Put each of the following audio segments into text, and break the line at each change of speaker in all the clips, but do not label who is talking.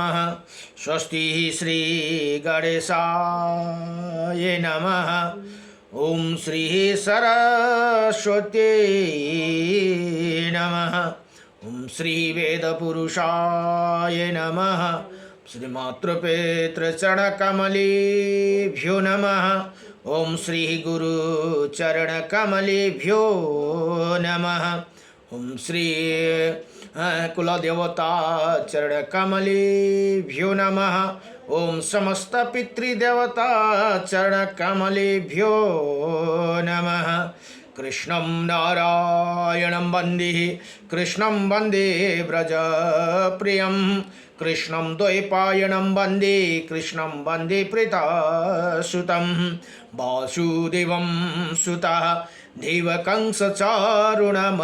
नमः। स्वस्ति श्री गणेशाय नमः। ओम श्री सरस्वती नमः। ओम श्री वेदपुरुषाय नमः। श्री मातृपितृचरणकमलेभ्यो नमः। ओम श्री गुरुचरणकमलेभ्यो नमः। ओम श्री कुलदेवता चरणकमलेभ्यो नमः। ओम समस्त पितृदेवता चरणकमलेभ्यो नमः। कृष्णं नारायणं वन्दे कृष्णं वन्दे व्रजप्रियं कृष्णं द्वैपायनं वन्दे कृष्णं वन्दे प्रीतसुतं वासुदेवं सुतः देवकं सचारुणमर्दनं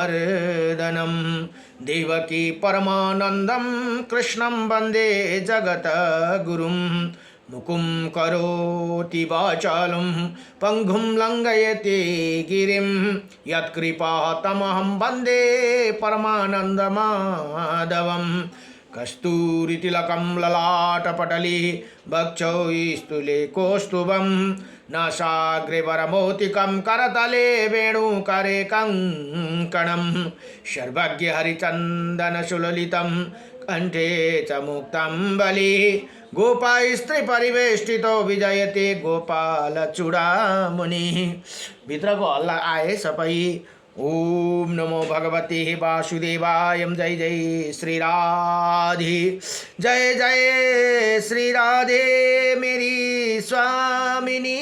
देवकी परमानन्दं कृष्णं वन्दे जगद्गुरुं मुकुं करोति वाचालं पङ्गुं लङ्घयते गिरिं यत्कृपातमहं वन्दे परमानन्दमाधवं कस्तूरितिलकं ललाटपटले वक्षौ स्तुले कौस्तुभं नासाग्रे वरमौक्तिकं करतले वेणुकरे कङ्कणं सर्वज्ञ हरिचन्दनसुललितं कंठे च मुक्तं बलि गोपास्त्रीपरिवेष्टितो विजयते गोपालचूडामणि। भित्रको हल्ला आए सबै। ओम नमो भगवते वासुदेवाय। जय जय श्री राधे। जय जय श्री राधे मेरी स्वामिनी।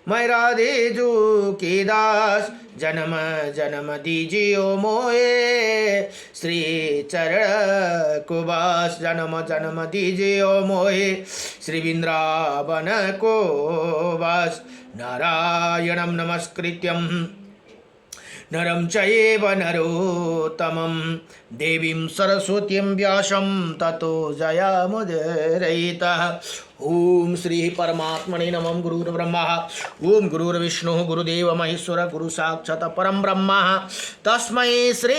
मैं राधे जो के दास जन्म जन्म दीजियो मोहे श्री चरण को बस। जन्म जन्म दीजियो मोहे श्री वृंदावन को बस। नारायणं नमस्कृत्यं नरं चैव नरोत्तमं देवीं सरस्वतीं व्यासं ततो जयमुदीरयेत्। ओम श्री परमात्मने नमः। गुरुर्ब्रह्मा ओम गुरुर्विष्णु गुरुदेव महेश्वर गुरु साक्षात् परम ब्रह्म तस्मै श्री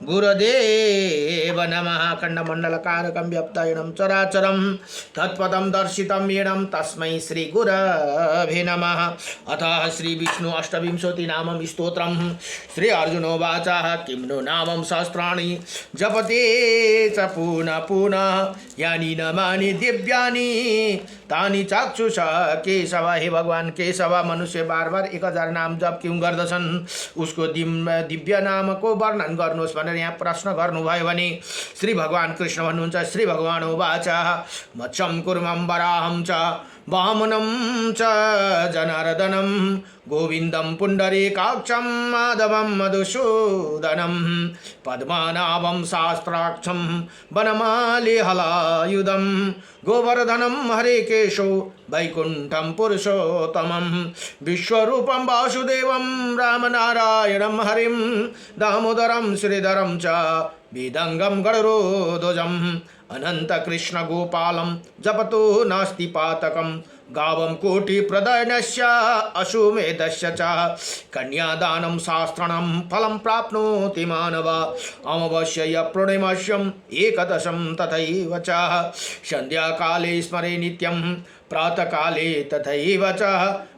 गुरुदेव नमः। खंडमंडलकारकं व्याप्तायनं चराचरं तत्पदं दर्शितं येनं तस्मै श्री गुरवे नमः। अतः श्री विष्णु अष्टविंशति नामं स्तोत्रं। श्री अर्जुनोवाच किं नु नामं सहस्राणि जपते च पुनः पुनः यानि नामानि दिव्यानि तानि चाक्षुषा केशव। हे भगवान केशव, मनुष्य बार बार 1000 नाम जप क्यों गर्दछन्? उसको दिव्य नाम को वर्णन गर्नुहोस् भनेर यहाँ प्रश्न गर्नुभयो भने श्री भगवान कृष्ण भन्नुहुन्छ श्री भगवान उवाच मत्स्यं कुर्मं वराहं च वामनं च जनार्दनं गोविन्दं पुण्डरीकाक्षं माधवं मधुसूदनं पद्मनाभं शास्त्राक्षं वनमालिहलायुधं गोवर्धनं हरिकेशो वैकुण्ठं पुरुषोत्तमं विश्वरूपं वासुदेवं रामनारायणं हरिं दामोदरं श्रीधरं च वेदंगं गणरोध्वजम् अनंत कृष्ण गोपालं जपतो नास्ति पातकं गावं कोटि प्रदयनस्य अश्वमेधस्य च कन्यादानं शास्त्रं फलं प्राप्नोति मानव अमावास्य प्रणयमस्यम् एकदशं तथैव च संध्याकाले स्मरे नित्यं प्रातःकाले तथैव च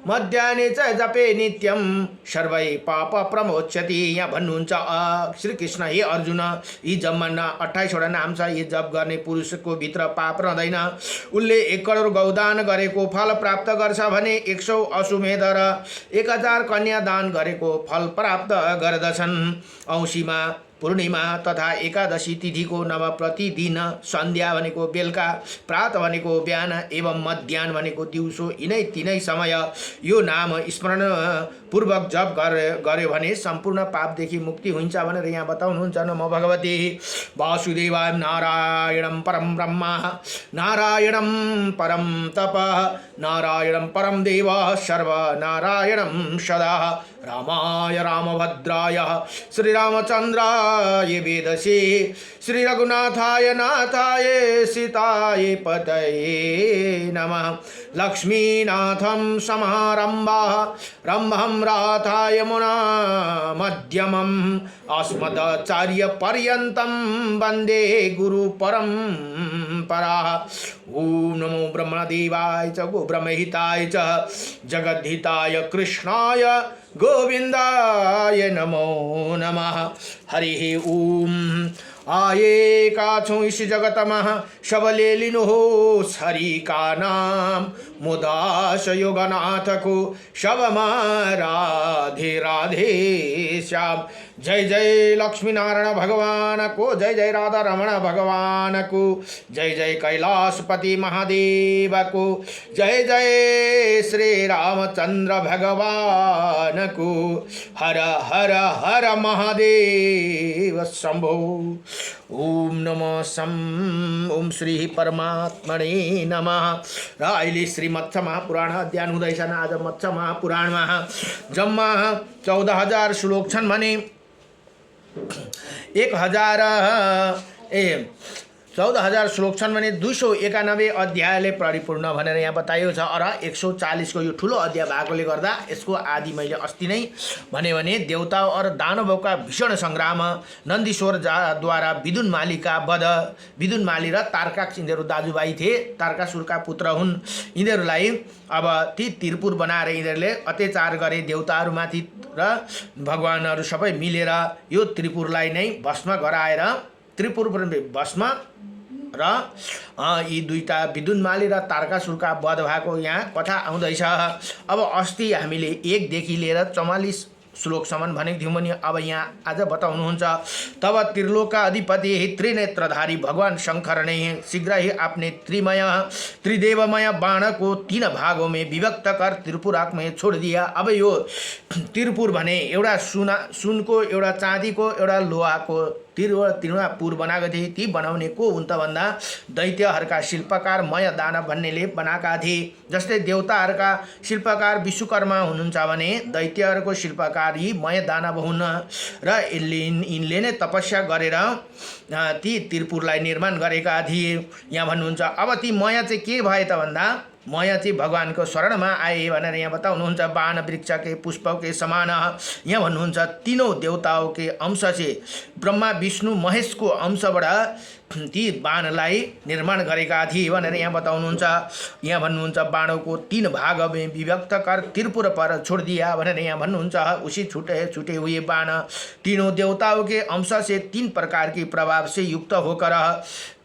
मध्याह्ने च जपे नित्यं सर्वै पाप प्रमोच्यति। यहाँ भन्नुहुन्छ श्री कृष्ण हे अर्जुन यी जपमा 28 वटा नाम छ। यी जप गर्ने पुरुषको भित्र पाप रहँदैन। उसले 1 करोड गौदान गरेको फल प्राप्त गर्छ भने 100 अश्वमेध र 1000 कन्या दान गरेको फल प्राप्त गर्दछन्। औँसीमा पूर्णिमा तथा एकादशी तिथिको नव प्रतिदिन सन्ध्या भनेको बेलुका, प्रात भनेको बिहान एवं मध्याह्न भनेको दिउँसो यिनै तीनै समय यो नाम स्मरण पूर्वक जप गर्यो भने सम्पूर्ण पापदेखि मुक्ति हुन्छ भनेर यहाँ बताउनुहुन्छ। नमो भगवते वासुदेवाय। नारायणं परम ब्रह्म नारायणं परम तप नारायणं परम देव सर्वनारायणं सदा रामाय रामभद्राय श्रीरामचन्द्राय देवाय वेदसे श्री रघुनाथाय नाथाय सीताय पतये नमः। लक्ष्मीनाथं समारंभा रम्भं राथाय मुना मध्यमम् अस्मदाचार्य पर्यन्तं वन्दे गुरु परम्परा। ओम नमो ब्रह्मदेवाय च गो ब्रह्महिताय च जगद्धिताय कृष्णाय गोविंदाय नमो नमः। हरि ओम। आये काछो इस जगतमः सबले लिनु हो हरि का नाम मुदास योगनाथ को शबम राधे राधे श्याम। जय जय लक्ष्मी नारायण भगवान को, जय जय राधा रमण भगवान को, जय जय कैलाशपति महादेव को, जय जय श्री रामचंद्र भगवान को। हर हर हर महादेव शंभो। ओम नमः ओम श्री परमात्मने नमः। रायली श्री मत्स्य महापुराण अध्याय उदयसन। आज मत्स्य महापुराण में जम्मा 14,000 श्लोक छन् भने 14,000 श्लोक छन् भने 291 अध्यायले परिपूर्ण भनेर यहाँ बताइएको छ। र 140 को यो ठुलो अध्याय भएकोले गर्दा यसको आदि मैले अस्ति नै भने देवता और दानवका भीषण संग्राम, नन्दीश्वर द्वारा विदुनमालीका वध। विदुनमाली र तारकाक्ष यिनीहरू दाजुभाइ थिए, तारकासुरका पुत्र हुन्। यिनीहरूलाई अब ती त्रिपुर बनाएर यिनीहरूले अत्याचार गरे देवताहरूमाथि र भगवानहरू सबै मिलेर यो त्रिपुरलाई नै भस्म गराएर त्रिपुर भस्म र यी दुईटा विदुनमाली र तारकासुरका वध भएको यहाँ कथा आउँदैछ। अब अस्ति हामीले 1 देखि लिएर 44 श्लोकसम्म भनेको थियौँ भने अब यहाँ आज बताउनुहुन्छ। तब त्रिलोका अधिपति त्रिनेत्रधारी भगवान शंकर ने शीघ्र ही अपने त्रिदेवमय बाण को 3 भागों में विभक्त कर त्रिपुराक में छोड़ दिया। अब यो त्रिपुर भने एउटा सुनको, एउटा चाँदीको, एउटा लोहाको तीनवटा पुर बनाएको थिए। ती बनाउने को हुन् त भन्दा दैत्यहरूका शिल्पकार मय दानव भन्नेले बनाएका थिए। जस्तै देवताहरूका शिल्पकार विश्वकर्मा हुनुहुन्छ भने दैत्यहरूको शिल्पकार यी मय दानव हुन् र यिनले नै तपस्या गरेर ती त्रिपुरलाई निर्माण गरेका थिए। यहाँ भन्नुहुन्छ अब ती मय चाहिँ के भए त भन्दा मय चाहिँ भगवानको शरणमा आए भनेर यहाँ बताउनुहुन्छ। बाण वृक्ष के पुष्प के समान। यहाँ भन्नुहुन्छ तीनों देवताओं के अंश से ब्रह्मा विष्णु महेशको अंशबाट ती बाणलाई निर्माण गरेका थिए भनेर यहाँ बताउनुहुन्छ। यहाँ भन्नुहुन्छ बाणों 3 भाग में विभक्त कर त्रिपुर पर छोड़ दिया भनेर यहाँ भन्नुहुन्छ। उसी छूटे हुए बाण तीनों देवताओं के अंश से 3 प्रकार की प्रभाव से युक्त होकर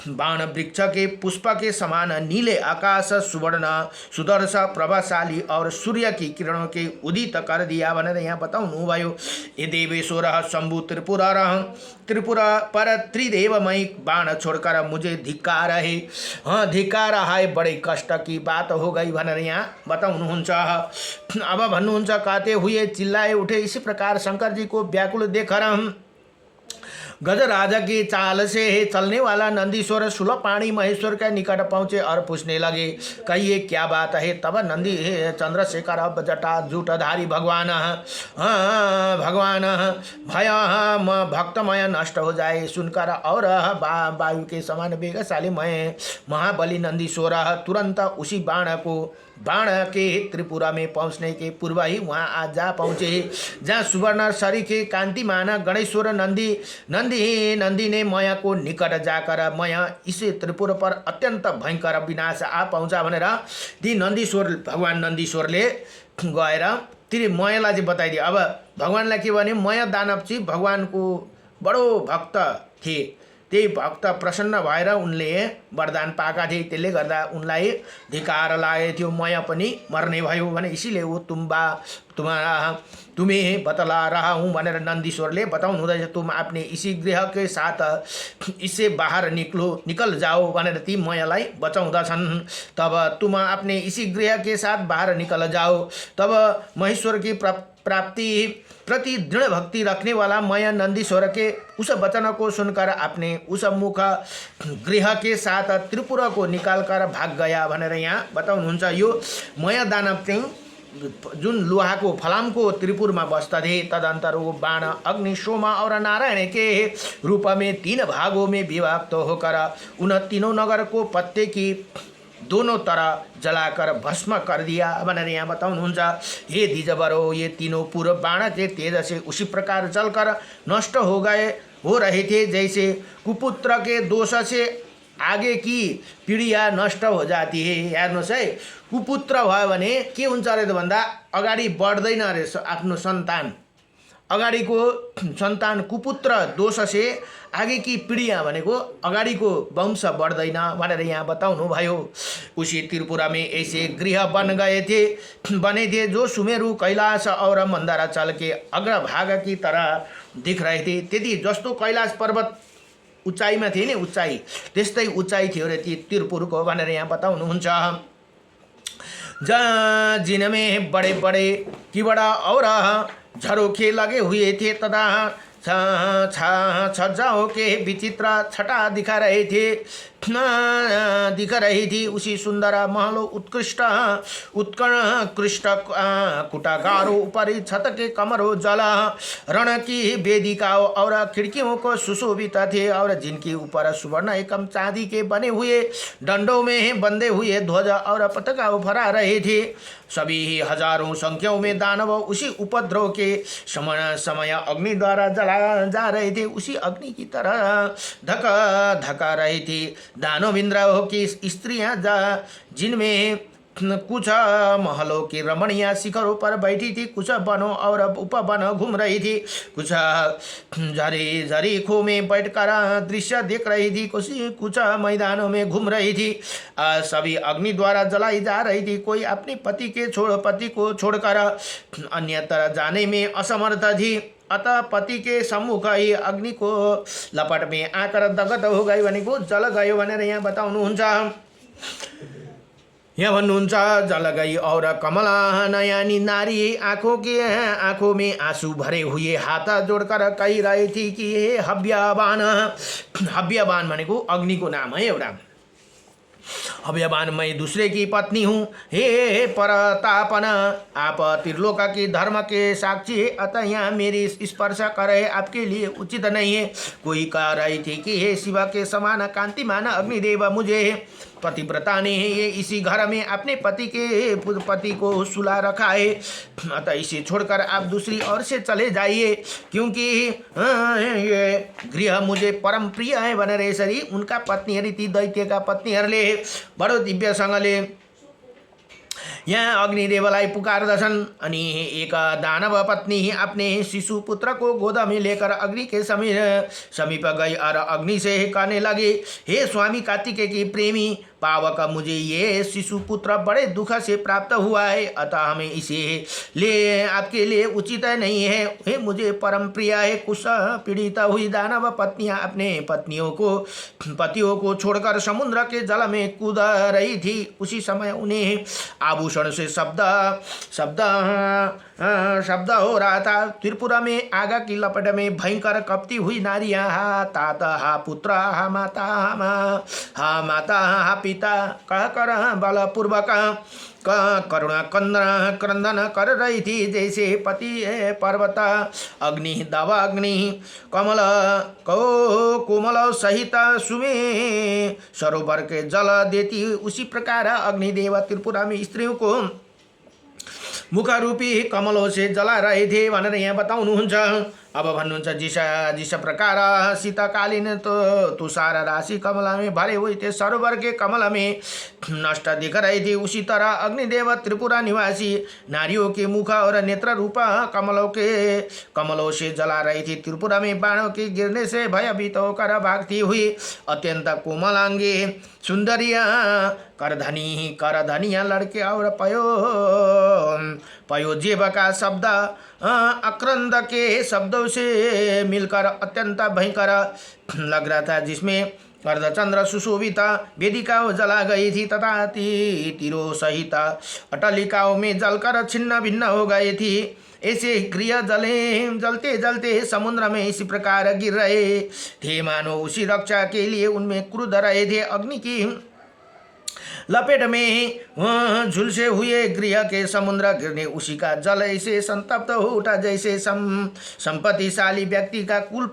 बाण वृक्ष के पुष्प के समान नीले आकाश सुवर्ण सुदर्श प्रभाशाली और सूर्य की किरणों के उदित कर दिया भनेर यहाँ बताउनु भयो। ये देवेश्वर शंभु त्रिपुर पर त्रिदेवमय बाण छोड़कर मुझे धिक्कार है। हाँ धिक्कार है, बड़े कष्ट की बात हो गई भनेर यहाँ बताउनुहुन्छ। अब भन्नुहुन्छ कहते हुए चिल्लाए उठे इसी प्रकार शंकर जी को व्याकुल देखकर गजराज की चाल से चलने वाला नंदीश्वर शूलपाणी महेश्वर के निकट पहुँचे और पूछने लगे कहिए क्या बात है। तब नंदी चंद्रशेखर जटा जूटधारी भगवान भय भक्तमय नष्ट हो जाए सुनकर और वायु के समान वेगशाली मय महाबली नंदीश्वर तुरंत उसी बाण के त्रिपुरा में पहुंचने के पूर्व ही वहाँ आज जा पहुँचे जहाँ सुवर्ण शरीर के कांतिमान गणेश्वर नंदी ने मय को निकट जाकर मय इस त्रिपुर पर अत्यंत भयंकर विनाश आ पहुँचा भनेर ती भगवान नंदीश्वरले गएर ती मयलाई चाहिँ बताइदिए। अब भगवानलाई के भने मय दानव चाहिँ भगवानको बडो भक्त थिए। त्यही भक्त प्रसन्न भएर उनले वरदान पाएका थिए। त्यसले गर्दा उनलाई धिक्कार लागेको थियो, मय पनि मर्ने भयो भने इसीलिए वो तुम्हें बतला रहा हूँ भनेर नंदीश्वरले बताउनु हुँदैछ। तुम अपने इसी गृह के साथ इससे बाहर निकल जाओ भनेर ती मयलाई बचाउँदछन्। तब तुम अपने इसी गृह के साथ बाहर निकल जाओ। तब महेश्वर की प्राप्ति प्रति दृढ़ भक्ति रखने वाला मय नंदीश्वर के उस वचन को सुनकर अपने उस मुख गृह के साथ त्रिपुरा को निकाल कर भाग गया भनेर यहाँ बताउनुहुन्छ। यो मय दानव चाहिँ जुन लोहाको फलामको त्रिपुरमा बस्दथे। तदंतर वो बाण अग्नि सोमा और नारायण के रूप में 3 भागों में विभक्त होकर उन तीनों नगर को पत्ते की दोनों तरह जलाकर भस्म कर दिया भनेर यहाँ बताउनुहुन्छ। हे द्विजवरो, ये तीनों पूर्व बाण के तेज से उसी प्रकार जलकर नष्ट हो रहे थे जैसे कुपुत्र के दोष से आगे की पीढ़िया नष्ट हो जाती है। हेर्नुहोस् है, कुपुत्र भयो भने के हुन्छ अरे त भन्दा अगाडि बढ्दैन अरे आफ्नो सन्तान। अगाडिको सन्तान कुपुत्र दोष से आगे की पीढ़ियाँ भनेको अगाडिको वंश बढ्दैन भनेर यहाँ बताउनु भयो। उसी त्रिपुरा में ऐसे गृह बने थे जो सुमेरु, कैलाश और मंदराचल के अग्रभाग की तरह दिख रहे थे। त्यति जस्तो कैलाश पर्वत उचाइमा थिए नि, उचाइ त्यस्तै उचाइ थियो रे ती त्रिपुरको भनेर यहाँ बताउनुहुन्छ। जिनमें बड़े बड़े किबड़ा और झरोखे लगे हुए थे तथा छज्जाओं के विचित्र छटा दिखा रही थी। उसी सुंदर महलों उत्कृष्ट कुटागारों ऊपरी छत के कमरों जल रण की वेदिकाओं और खिड़कियों को सुशोभित थे और जिनके ऊपर सुवर्ण एवं चांदी के बने हुए डंडों में बंधे हुए ध्वज और पताका फहरा रहे थे। सभी हजारों संख्याओं में दानव उसी उपद्रव के समय अग्नि द्वारा जला जा रहे थे। उसी अग्नि की तरह धका रही थी। दानव इंद्र की स्त्रियां जिनमें कुछ महलों की रमणियां शिखरों पर बैठी थी, कुछ वनों और उपवन घूम रही थी, कुछ झरीखों में बैठकर दृश्य देख रही थी, कुछ मैदानों में घूम रही थी। सभी अग्नि द्वारा जलाई जा रही थी। कोई अपने पति को छोड़कर अन्यत्र जाने में असमर्थ थी। अतः पति के सम्मुख ही अग्नि को लपट में आकर दगत हो गई भनेको जल गयो भनेर यहाँ बताउनुहुन्छ। यहाँ भन्नुहुन्छ जल गई और कमला नयानी नारी आंखों में आंसू भरे हुए हाथ जोड़कर कही रही थी कि हे हव्यवान भनेको अग्नि को नाम है एउटा। हव्यवान, मैं दूसरे की पत्नी हूँ। हे परतापन, आप त्रिलोक की धर्म के साक्षी है, अतः यहाँ मेरी स्पर्श करे आपके लिए उचित नहीं है। कोई कह रही थी कि हे शिव के समान कांतिमान अग्निदेव, मुझे पतिव्रता ने ये इसी घर में अपने पति को सुला रखा है, अतः इसे छोड़कर आप दूसरी ओर से चले जाइए, क्योंकि ये गृह मुझे परम प्रिय है भनेर यसरी उनका पत्नीहरू ती दैत्यका पत्नीहरूले बडो दिव्यसँगले यहाँ अग्निदेवलाई पुकार्दछन्। अनि एक दानव पत्नी अपने शिशु पुत्र को गोद में लेकर अग्नि के समीप गई और अग्नि से कहने लगे, हे स्वामी कार्तिकेय की प्रेमी पावक, मुझे ये शिशु पुत्र बड़े दुख से प्राप्त हुआ है, अतः हमें इसे आपके लिए उचित नहीं है। हे मुझे परम प्रिय है। कुछ पीड़ित हुई दानव पत्नियां अपने पतियों को छोड़कर समुद्र के जल में कूद रही थी। उसी समय उन्हें आभूषण से शब्द हो रहा था। त्रिपुरा में आग की लपट में भयंकर कपती हुई नारियां हा तात, हा पुत्र, हा माता, हा पिता कहकर बलपूर्वक करुणा क्रंदन कर रही थी। जैसे पति पर्वत अग्नि दवा अग्नि कोमल सहित सुमे सरोवर के जल देती, उसी प्रकार अग्निदेव त्रिपुरा में स्त्रियों को मुखरूपी कमलों से जला रहे थे भनेर यहाँ बताउनुहुन्छ। अब भन्नुहुन्छ जिस प्रकार शीतकालीन तो तुषार राशि कमला में भरे हुए थे सरोवर के कमल में नष्ट दिख रहे थे, उसी तरह अग्निदेव त्रिपुरा निवासी नारियों के मुख और नेत्र रूप कमलों से जला रही थी। त्रिपुरा में बाणों के गिरने से भयभीत होकर भागती हुई अत्यंत कोमलांगी सुंदरिया करधनिया लड़के और पयोजेब का शब्द अक्रंद के शब्दों से मिलकर अत्यंत भयंकर लग रहा था, जिसमें अर्धचंद्र सुशोभिता वेदिकाओं जला गई थी तथा तीरों सहित अटलिकाओं में जलकर छिन्न भिन्न हो गई थी। ऐसे गृह जलते जलते समुद्र में इसी प्रकार गिर रहे थे, मानो उसी रक्षा के लिए उनमें क्रुद्ध रहे थे। अग्नि की लपेट में झुलसे हुए गृह के समुद्र गिरने उसी का जल ऐसे संतप्त हो उठा जैसे संपत्तिशाली व्यक्ति का कुल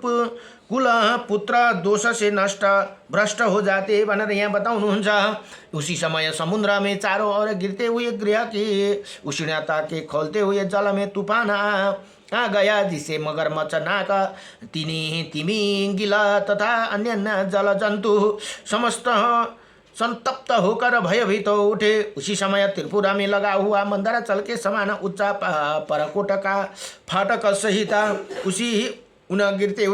पुत्र दोष से नष्ट भ्रष्ट हो जाते भनेर यहाँ बताउनुहुन्छ। उसी समय समुद्र में चारों ओर गिरते हुए गृह की उष्णता के खोलते हुए जल में तूफान आ गया, जिससे मगरमच्छ, नाग, तिमी, गिला तथा अन्य जल जंतु समस्त संतप्त होकर भयभीत हो उठे। उसी समय त्रिपुरा में लगा हुआ मंदराचल के समान उच्चा परकोट का फाटक सहित उसी उन गिरते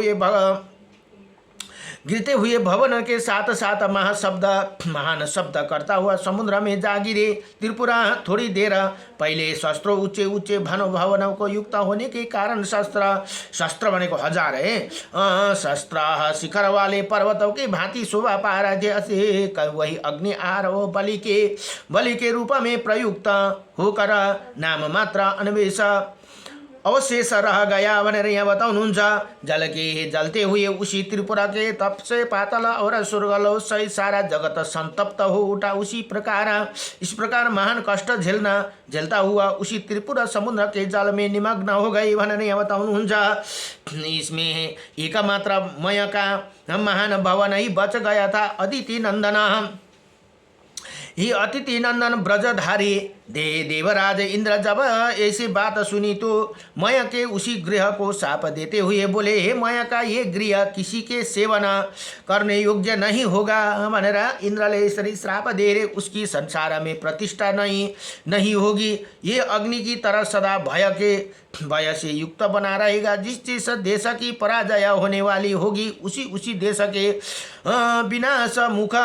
हुए भवन के साथ साथ महान शब्द करता हुआ समुद्र में जा गिरे। त्रिपुरा थोड़ी देर पहले शस्त्रों ऊंचे ऊंचे भवनों को युक्त होने के कारण शस्त्र बने को हजार है, शस्त्र शिखर वाले पर्वतों की भांति शोभा पा रहे थे। वही अग्नि आहार वो बलि के रूप में प्रयुक्त होकर नाम मात्र अन्वेष अवशेष रह गया भनेर यहाँ बताउनुहुन्छ। जल के जलते हुए उसी त्रिपुरा के तप से पाताल और स्वर्गलोक सहित सारा जगत संतप्त हो उठा। इस प्रकार महान कष्ट झेलता हुआ उसी त्रिपुरा समुद्र के जल में निमग्न हो गई भनेर यहाँ बताउनुहुन्छ। इसमें एकमात्र मय का महान भवन ही बच गया था। अदिति नंदन ब्रजधारी देवराज इंद्र जब ऐसी बात सुनी तो मय के उसी गृह को शाप देते हुए बोले, हे मय का ये गृह किसी के सेवन करने योग्य नहीं होगा भनेर इंद्रले यसरी श्राप दे रहे। उसकी संसार में प्रतिष्ठा नहीं होगी। ये अग्नि की तरह सदा भय से युक्त बना रहेगा। जिस देश की पराजय होने वाली होगी उसी देश के विनाश मुख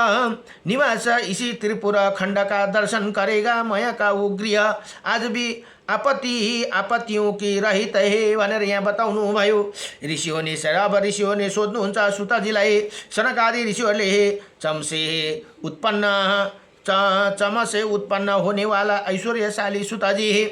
निवास इसी त्रिपुरा खंड का दर्शन करेगा। मय का वो गृह आज भी आपत्तियों की रहित है भनेर यहाँ बताउनु भयो। ऋषियों ने सोध्नुहुन्छ सुतजीलाई। सनकादि ऋषिहरूले चम से उत्पन्न होने वाला ऐश्वर्यशाली सुतजी है।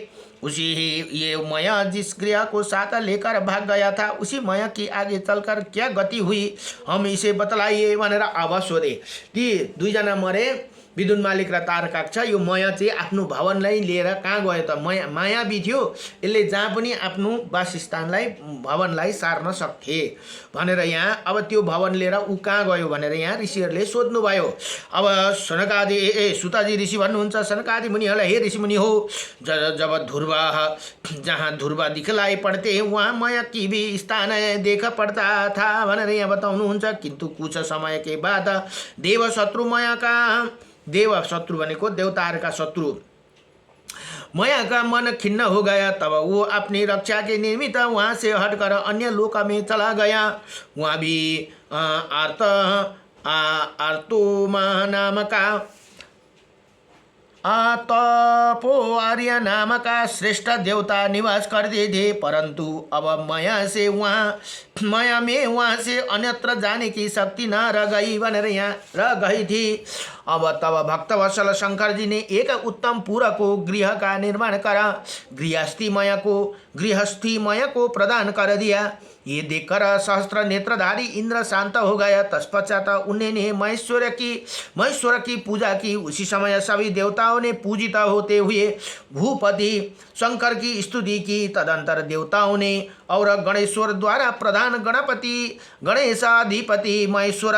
उसी ये मया जिस गृह को साथ लेकर भाग गया था उसी मया की आगे चलकर क्या गति हुई हम इसे बतलाइए भनेर आवाज सोधे। ती दुईजना मरे, विद्युन मालिक र तारकाक्ष। यो मया चाहिँ आफ्नो भवनलाई लिएर कहाँ गयो त? मायावी थियो, यसले जहाँ पनि आफ्नो वासस्थानलाई भवनलाई सार्न सक्थे भनेर यहाँ अब त्यो भवन लिएर ऊ कहाँ गयो भनेर यहाँ ऋषिहरूले सोध्नुभयो। अब सुताजी ऋषि भन्नुहुन्छ, सनकादि मुनिहरूलाई, हे ऋषि मुनि हो, जब जहाँ ध्रुव दिखलाई पड़ते वहाँ मया की भी स्थान देख पड़ता था भनेर यहाँ बताउनुहुन्छ। किन्तु कुछ समय के बाद देव शत्रु भनेको देवताहरू का शत्रु मया का मन खिन्न हो गया। तब वो अपनी रक्षा के निमित्त वहाँ से हटकर अन्य लोक में चला गया। वहाँ भी आर्तोमा नाम का तपो आर्य नाम का श्रेष्ठ देवता निवास करते थे। परंतु अब माया में वहाँ से अन्यत्र जाने की शक्ति न रह गई भनेर यहाँ रह गई थी। अब तब भक्तवत्सल शंकर जी ने एक उत्तम पूरक को गृह का निर्माण करा, गृहस्थी मय को प्रदान कर दिया। ये देखकर सहस्त्र नेत्रधारी इंद्र शांत हो गया। तत्पश्चात उन्होंने महेश्वर की पूजा की। उसी समय सभी देवताओं ने पूजित होते हुए भूपति शंकर की स्तुति की। तदंतर देवताओं ने और गणेश्वर द्वारा प्रधान गणेशाधिपति महेश्वर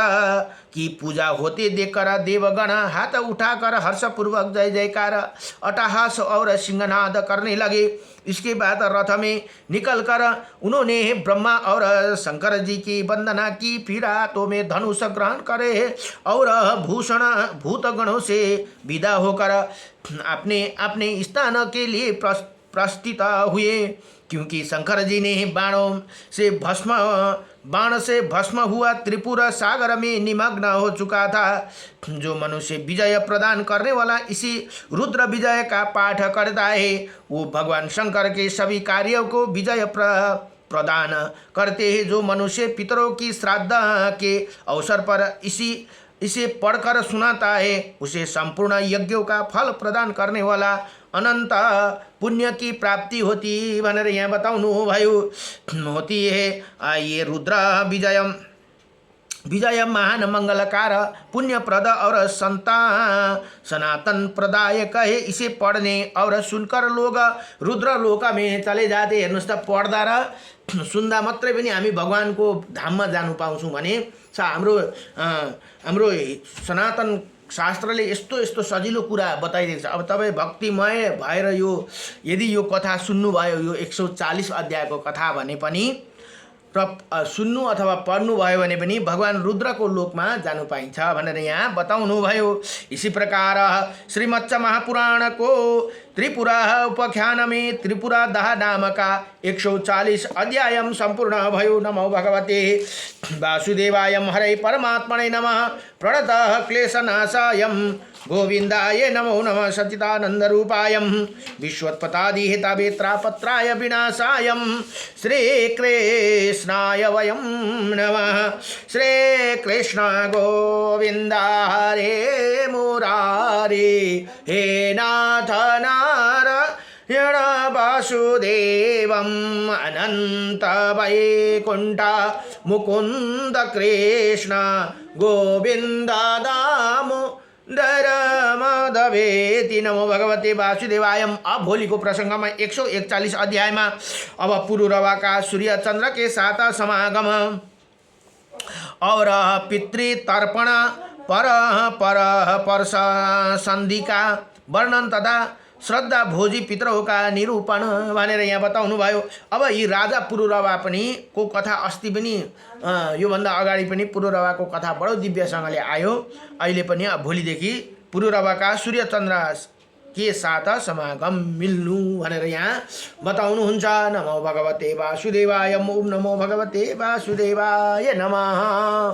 की पूजा होते देखकर देवगण हाथ उठाकर हर्षपूर्वक जय जयकार अट्टहास और सिंहनाद करने लगे। इसके बाद रथ में निकलकर उन्होंने ब्रह्मा और शंकर जी की वंदना की। फिर हाथों में धनुष ग्रहण करे और भूतगणों से विदा होकर अपने स्थान के लिए प्रस्थित हुए। क्योंकि शंकर जी ने बाण से भस्म हुआ त्रिपुरा सागर में निमग्न हो चुका था। जो मनुष्य विजय प्रदान करने वाला इसी रुद्र विजय का पाठ करता है वो भगवान शंकर के सभी कार्यों को विजय प्रदान करते हैं। जो मनुष्य पितरों की श्राद्ध के अवसर पर इसे पढ़कर सुनाता है उसे संपूर्ण यज्ञों का फल प्रदान करने वाला अनंत पुण्य की प्राप्ति होती भनेर यहाँ बताउनु भयो। होती है ये रुद्र विजय विजय महान मंगलकार पुण्यप्रद और संता सनातन प्रदायक है। इसे पढ़ने और सुनकर लोग रुद्र लोक में चले जाते। हेर्नुहोस् त, पढ्दा र सुन्दा मात्रै पनि हामी भगवानको धाममा जानु पाउँछौँ भने हाम्रो सनातन शास्त्रले यस्तो यस्तो सजिलो कुरा बताइदिएको छ। अब तपाईँ भक्तिमय भएर यदि यो कथा सुन्नुभयो, यो 140 अध्यायको कथा भने पनि सुन्नु अथवा पढ्नु भयो भने पनि भगवान रुद्रको लोकमा जानु पाइन्छ भनेर यहाँ बताउनु भयो। इसी प्रकार श्रीमच्च महापुराणको त्रिपुरा उपाख्यान में त्रिपुरा दह नाम का 140 अध्याय संपूर्ण भयो। नमो भगवते वासुदेवाय हरे परमात्मने नमः। प्रणतः क्लेशनाशाय गोविंदाय नमो नमः। सच्चिदानंद रूपाय विश्वोत्पत्तादिहेतावेत्रापत्राय विनाशाय श्रीकृष्णाय वयं नमः। श्रीकृष्ण गोविंद हरे मुरारे, हे नाथ नारायण वासुदेवं अनंत वैकुंठ मुकुंद कृष्ण गोविंद दामोदर माधवेति। नमो भगवते वासुदेवाय। अब भोलिको प्रसंगमा 141 अध्यायमा अब पुरुरवा सूर्य चंद्र के साथ समागम और पितृतर्पण पर संधि का वर्णन तथा श्रद्धा भोजी पितरों का निरूपण भनेर यहाँ बताउनु भयो। अब यी राजा पुरुरवा पनि को कथा अस्ति पनि योभन्दा अगाडि पनि पुरुरवाको कथा बडो दिव्यसँगले आयो। अहिले पनि भोलिदेखि पुरुरवाका सूर्य चन्द्र के साथ समागम मिल्नु भनेर यहाँ बताउनुहुन्छ। नमो भगवते वासुदेवाय। ओम नमो भगवते वासुदेवाय नमः।